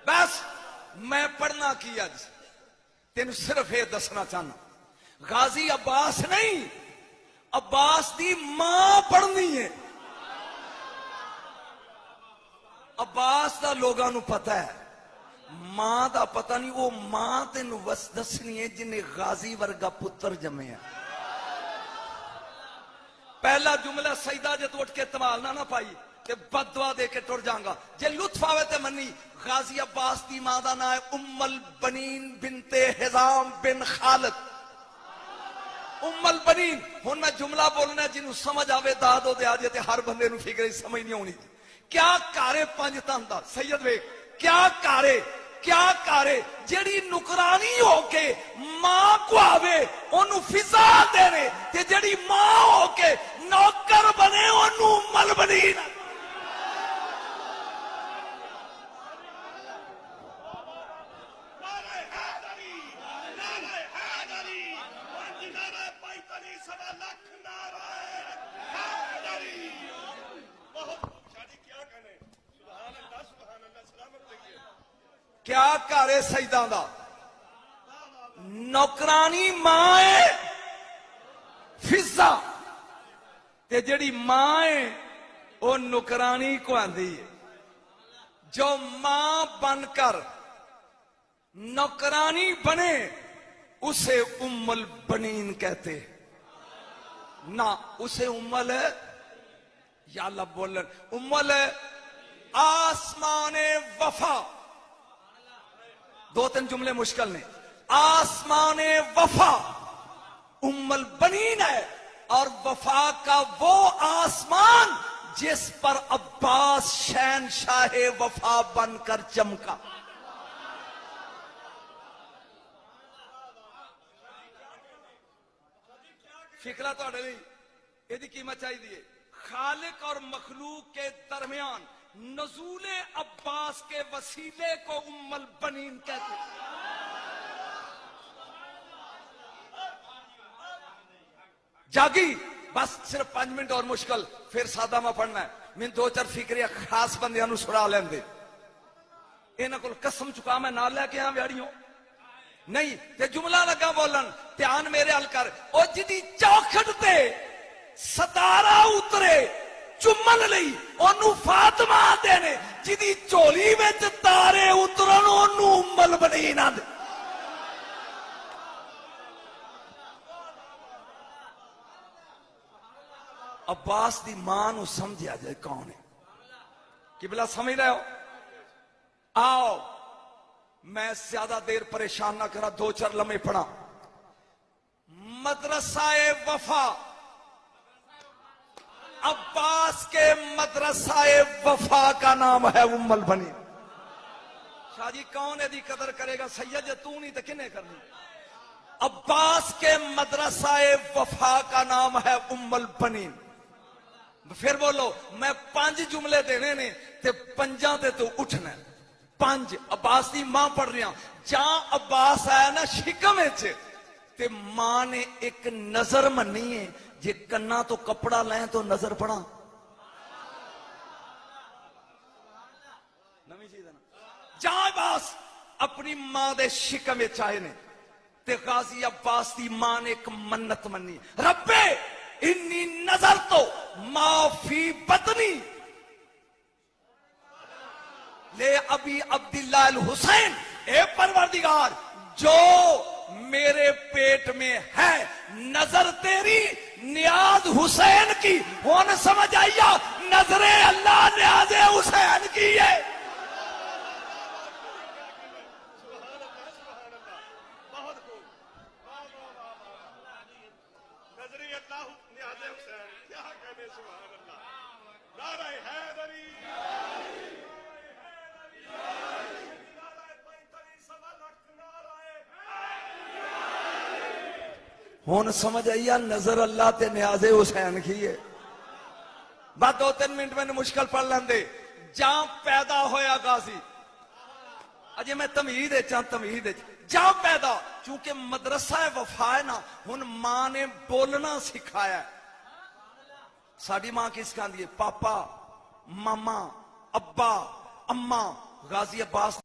بس میں پڑھنا کی اج تین صرف یہ دسنا چاہنا غازی عباس نہیں عباس دی ماں پڑھنی ہے عباس دا لوگاں نو پتہ ہے ماں دا پتہ نہیں وہ ماں تینو وس دسنی ہے جنہیں غازی ورگا پتر جمے ہیں پہلا جملہ سیدہ جے تو اٹھ کے تمال نہ پائی کہ بد دعا دے کے ٹر جانگا جے لطف آوے تے منی غازی عباس دی ماں دا نام ہے ام البنین بنت حزام بن خالد ام البنین ہن میں جملہ بولنا جنہوں سمجھ آوے دادو دے آجے تے ہر بندے نو فکر سمجھ نہیں ہونی کیا کارے پنج تندہ سید ویک کیا کارے جیڑی نکرانی ہو کے ماں کو آوے انہوں فضا دینے تے جیڑی ماں ہو کے نوکر بنے انہوں مل بنین کیا کارے سیدان دا نوکرانی ماں ہے فضا تے جڑی ماں ہے وہ نوکرانی کو آندھی ہے جو ماں بن کر نوکرانی بنے اسے ام البنین کہتے نہ اسے امل ہے یا اللہ بولن امل ہے آسمان وفا دو تین جملے مشکل نے آسمان وفا ام البنین ہے اور وفا کا وہ آسمان جس پر عباس شہنشاہ وفا بن کر چمکا فکرہ تو اڑے یہ دی قیمت چاہی دیئے خالق اور مخلوق کے درمیان نزول عباس کے وسیلے کو ام البنین کہتے جاگی بس صرف 5 منٹ اور مشکل پھر سادہ میں پڑھنا ہے میں 2-4 فکریہ خاص بندیاں نو سڑا لیں دے انہاں کو قسم چکا میں نہ لے کے ہاں ویڑیوں نہیں تے جملہ لگا بولن دھیان میرے حل کر او جدی چوکھٹ تے ستارہ اترے چمن لئی انہوں فاطمہ دینے جدی چولی میں تارے اترن انہوں ام البنین آدھے عباس دی ماں نو سمجھا جائے کون ہے قبلہ سمجھ رہے ہو آؤ میں زیادہ دیر پریشان نہ کرا 2-4 لمحے پڑھا مدرسہ وفا عباس کے مدرسہ وفا کا نام ہے ام البنین شاہ جی کون ہے دی قدر کرے گا سید جے تو نہیں تو کنے کرنی عباس کے مدرسہ وفا کا نام ہے ام البنین پھر بولو میں 5 جملے دینے نے تے 5 تے تو اٹھنا 5 عباس دی ماں پڑھ رہی ہوں جہاں عباس آیا نا شکم اچھے تے ماں نے ایک نظر منی ہے جے کنا تو کپڑا لیں تو نظر پڑا جہاں عباس اپنی ماں دے شکم چاہے نے تے غازی عباس دی ماں نے ایک منت منی ربے انی نظر تو ما فی بطنی لے ابی عبداللہ الحسین اے پروردگار جو میرے پیٹ میں ہے نظر تیری نیاز حسین کی ہون سمجھ آئیا نظر اللہ نیاز حسین کی ہے ہون سمجھ آئیا نظر اللہ تے نیاز حسین کی ہے بعد 2-3 منٹ میں نے مشکل پڑھ لیں دے جہاں پیدا ہویا غازی اجے میں تمہید جہاں پیدا چونکہ مدرسہ وفا ہے نا ہن ماں نے بولنا سکھایا ہے ساڑی ماں کس کہاں دیئے پاپا ماما ابا اماں غازی عباس